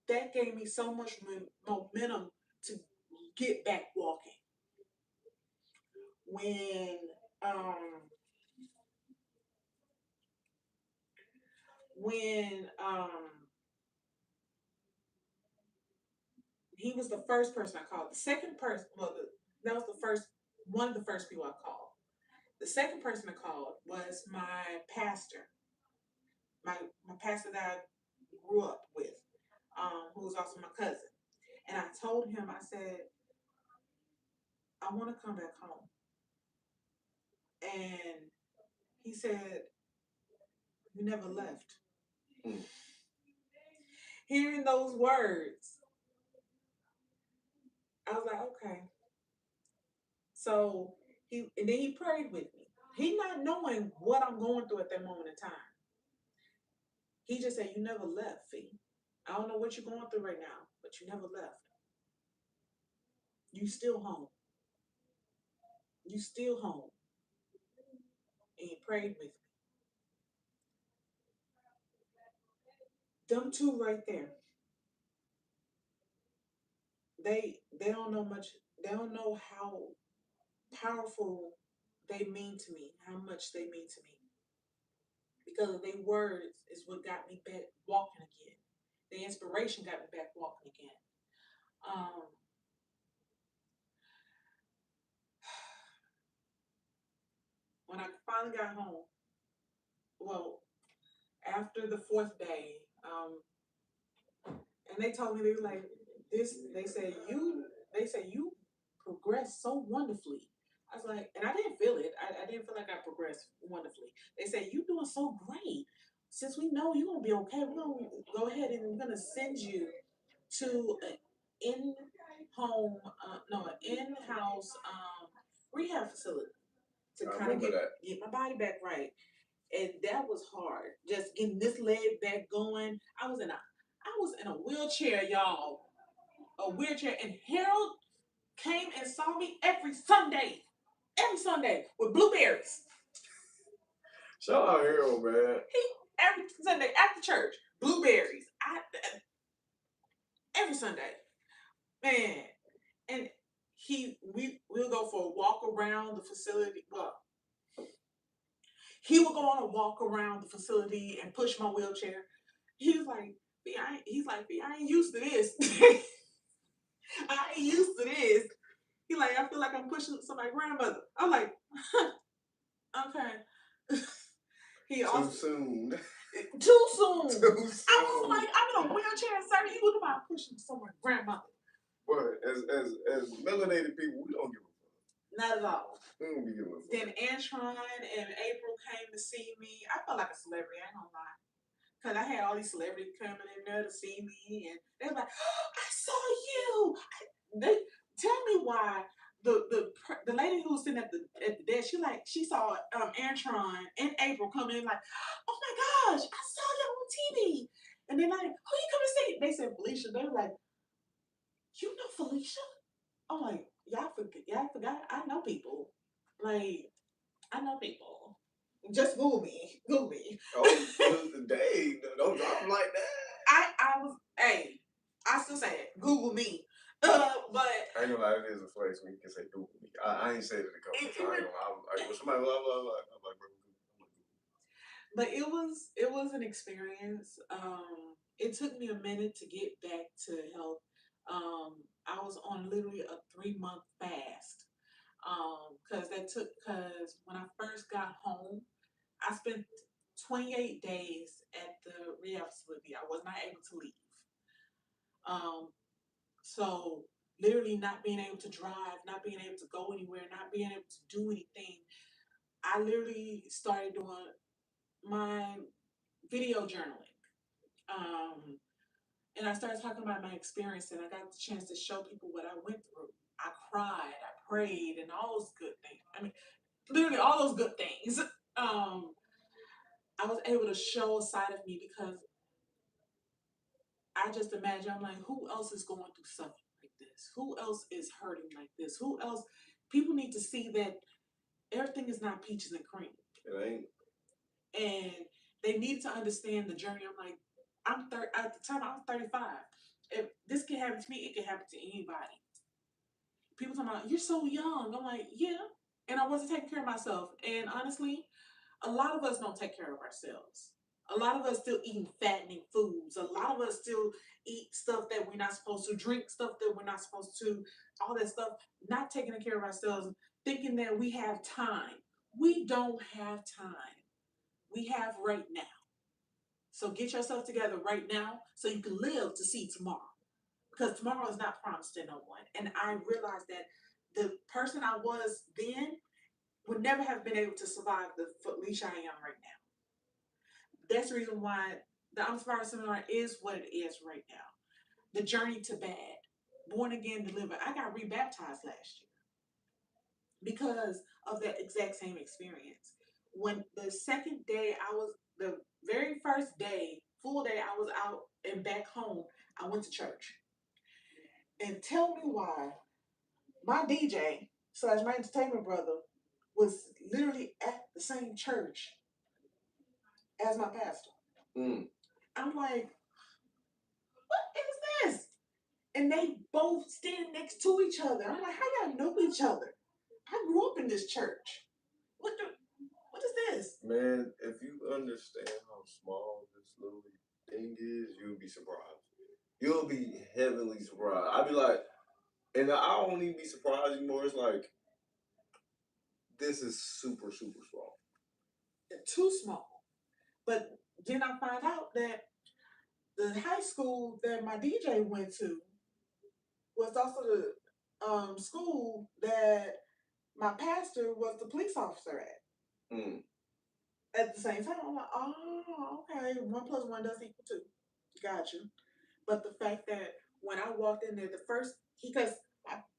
that gave me so much momentum to get back walking. When he was the first person I called. The second person, that was one of the first people I called. The second person I called was my pastor, my pastor that I grew up with, who was also my cousin. And I told him, I said, I want to come back home. And he said, you never left. Mm. Hearing those words, I was like, okay. So and then he prayed with me. He not knowing what I'm going through at that moment in time. He just said, you never left, Fee. I don't know what you're going through right now, but you never left. You still home. You still home. And he prayed with me. Them two right there. They don't know much. They don't know how powerful they mean to me, how much they mean to me. Because their words is what got me back walking again. The inspiration got me back walking again. When I finally got home, well, after the 4th day, and they told me, they were like, they said you progressed so wonderfully. I was like, and I didn't feel it. I didn't feel like I progressed wonderfully. They said, you doing so great. Since we know you're going to be okay, we're going to go ahead and we're going to send you to an in-house rehab facility to kind of get my body back right. And that was hard. Just getting this leg back going. I was in a wheelchair, y'all. A wheelchair. And Harold came and saw me every Sunday with blueberries. Shout out Harold, man. Every Sunday after church, blueberries. Every Sunday, man. And we'll go for a walk around the facility. Well, he would go on a walk around the facility and push my wheelchair. He was like, I ain't used to this. I ain't used to this. He like, I feel like I'm pushing somebody's grandmother. I'm like, okay. Too soon. Too soon. I was like, I'm in a wheelchair, sir. You look about pushing someone's grandmother. But as melanated people, we don't give a fuck. Not at all. We don't be giving a fuck. Then Antron and April came to see me. I felt like a celebrity, I ain't gonna lie. Because I had all these celebrities coming in there to see me. And they were like, oh, I saw you. They tell me why the lady who was sitting at the desk, she saw Antron and April come in like, oh my gosh, I saw you on TV. And they're like, who you come to see? They said Felicia. They were like, you know Felicia? I'm like, y'all forgot. I know people. Like, I know people. Just Google me. Google me. Oh, dang. Don't drop them like that. I still say it. Google me. But I ain't gonna lie, it is a flex when you can say Google me. I ain't said it a couple times. When somebody blah blah blah, I'm like, bro, but it was an experience. It took me a minute to get back to health. I was on literally a 3-month fast. Because when I first got home, I spent 28 days at the rehab facility. I was not able to leave. So literally not being able to drive, not being able to go anywhere, not being able to do anything. I literally started doing my video journaling. And I started talking about my experience, and I got the chance to show people what I went through. I cried, I prayed, and all those good things. I mean, literally all those good things. I was able to show a side of me because I just imagine, I'm like, who else is going through something like this? Who else is hurting like this? Who else? People need to see that everything is not peaches and cream. It ain't. And they need to understand the journey. I'm like, at the time I was 35. If this can happen to me, it can happen to anybody. People talking about, you're so young. I'm like, yeah. And I wasn't taking care of myself. And honestly, a lot of us don't take care of ourselves. A lot of us still eating fattening foods. A lot of us still eat stuff that we're not supposed to, drink stuff that we're not supposed to, all that stuff, not taking care of ourselves, thinking that we have time. We don't have time. We have right now. So get yourself together right now so you can live to see tomorrow. Because tomorrow is not promised to no one. And I realized that the person I was then would never have been able to survive the Felicia I am right now. That's the reason why the Uninspired Seminar is what it is right now. The journey to bad, born again, delivered. I got rebaptized last year because of that exact same experience. When the second day the very first day, full day I was out and back home, I went to church. And tell me why my DJ / my entertainment brother was literally at the same church as my pastor. I'm like, what is this? And they both stand next to each other. I'm like, how y'all know each other? I grew up in this church. What is this? Man, if you understand how small this little thing is, you'll be surprised. You'll be heavily surprised. I'd be like, and I don't even be surprised anymore. It's like, this is super, super small. Too small. But then I find out that the high school that my DJ went to was also the school that my pastor was the police officer at. At the same time, I'm like, oh, okay, 1 + 1 does equal 2. Got you. But the fact that when I walked in there, because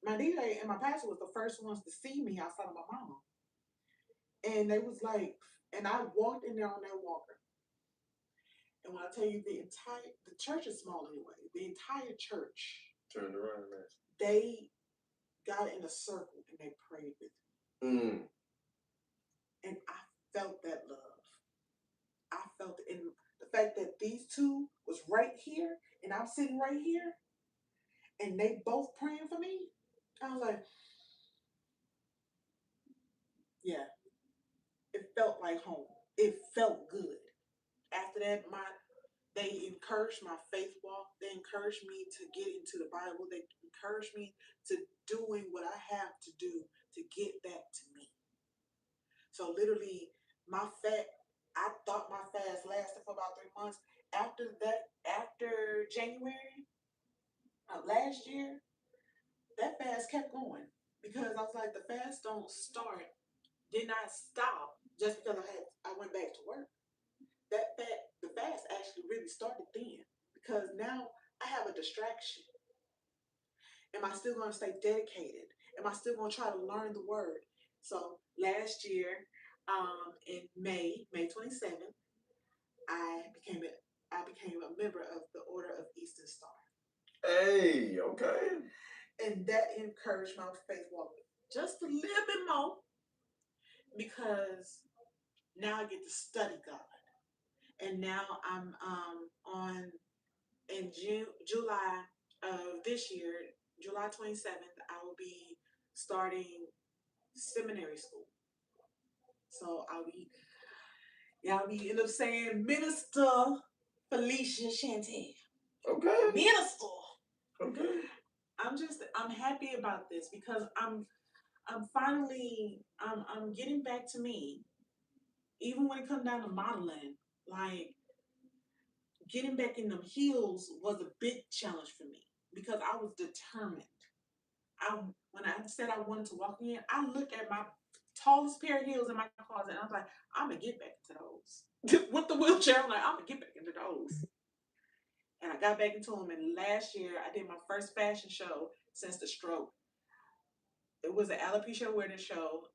my DJ and my pastor was the first ones to see me outside of my mama. And they was like, and I walked in there on that walker. And when I tell you the church is small anyway, the entire church turned around, man. They got in a circle and they prayed with me. And I felt that love. I felt it in the fact that these two was right here and I'm sitting right here and they both praying for me. I was like, yeah, it felt like home. It felt good. After that, they encouraged my faith walk. They encouraged me to get into the Bible. They encouraged me to doing what I have to do to get back to me. So literally, I thought my fast lasted for about 3 months. After that, after January of last year, that fast kept going because I was like, the fast did not stop just because I went back to work. The fast actually really started then because now I have a distraction. Am I still going to stay dedicated? Am I still going to try to learn the word? So last year, in May 27th, I became a member of the Order of Eastern Star. Hey, okay. And that encouraged my faith walk just a little bit more because now I get to study God. And now I'm in July of this year, July 27th, I will be starting seminary school. So y'all be end up saying Minister Felicia Shantae. Okay. Minister. Okay. I'm happy about this because I'm finally I'm getting back to me. Even when it comes down to modeling, like getting back in them heels was a big challenge for me because I was determined. When I said I wanted to walk in, I looked at my tallest pair of heels in my closet and I was like, I'm gonna get back into those. With the wheelchair, I'm like, I'm gonna get back into those. And I got back into them. And last year, I did my first fashion show since the stroke. It was an alopecia awareness show.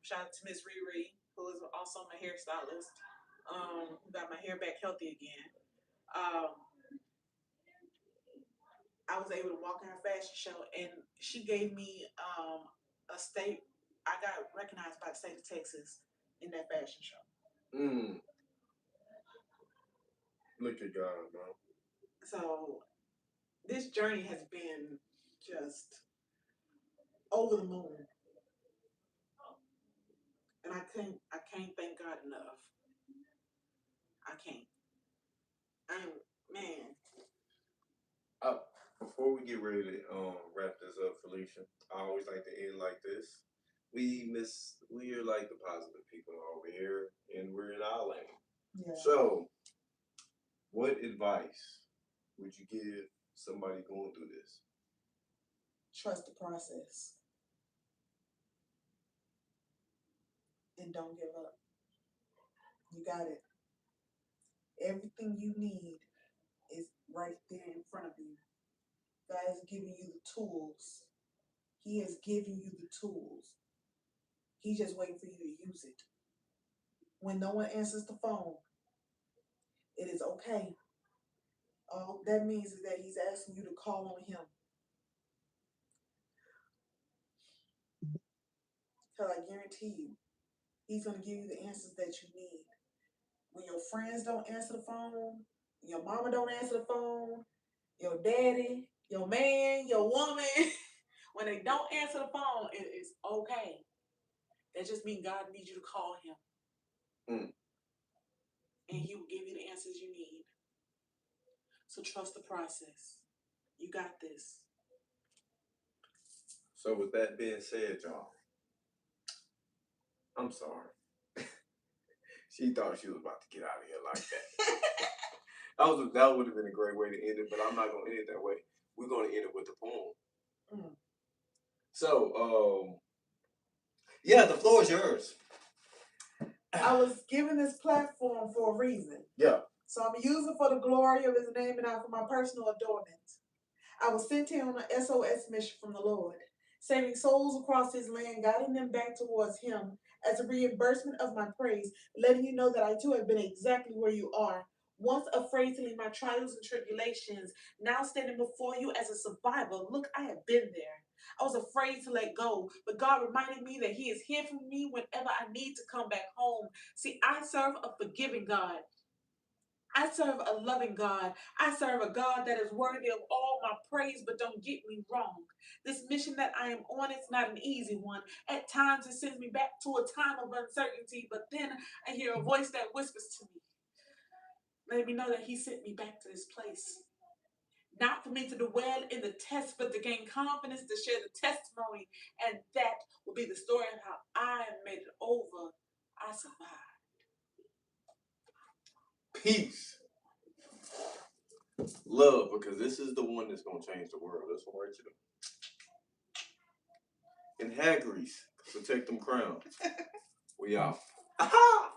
Shout out to Miss Riri, who is also my hairstylist, who got my hair back healthy again. I was able to walk in her fashion show, and she gave me a state. I got recognized by the state of Texas in that fashion show. Look at God, bro. So this journey has been just over the moon. And I can't thank God enough. I can't. Man. Before we get ready to wrap this up, Felicia, I always like to end like this. We are like the positive people over here, and we're in our lane. Yeah. So, what advice would you give somebody going through this? Trust the process. and don't give up. You got it. Everything you need is right there in front of you. God is giving you the tools. He is giving you the tools. He's just waiting for you to use it. When no one answers the phone, it is okay. All that means is that he's asking you to call on him. Because I guarantee you, he's going to give you the answers that you need. When your friends don't answer the phone, your mama don't answer the phone, your daddy, your man, your woman, when they don't answer the phone, it is okay. That just means God needs you to call him. And he will give you the answers you need. So trust the process. You got this. So with that being said, y'all, I'm sorry. She thought she was about to get out of here like that. That would have been a great way to end it, but I'm not gonna end it that way. We're gonna end it with a poem. So, yeah, the floor is yours. I was given this platform for a reason. Yeah. So I'm using it for the glory of his name and not for my personal adornment. I was sent here on an SOS mission from the Lord, saving souls across his land, guiding them back towards him as a reimbursement of my praise, letting you know that I too have been exactly where you are. Once afraid to leave my trials and tribulations, now standing before you as a survivor. Look, I have been there. I was afraid to let go, but God reminded me that he is here for me whenever I need to come back home. See, I serve a forgiving God. I serve a loving God. I serve a God that is worthy of all my praise, but don't get me wrong. This mission that I am on is not an easy one. At times it sends me back to a time of uncertainty, but then I hear a voice that whispers to me, letting me know that he sent me back to this place. Not for me to dwell in the test, but to gain confidence, to share the testimony. And that will be the story of how I made it over. I survived. Peace. Love, because this is the one that's going to change the world. That's what you do. And hair grease. Protect them crowns. We out. Aha!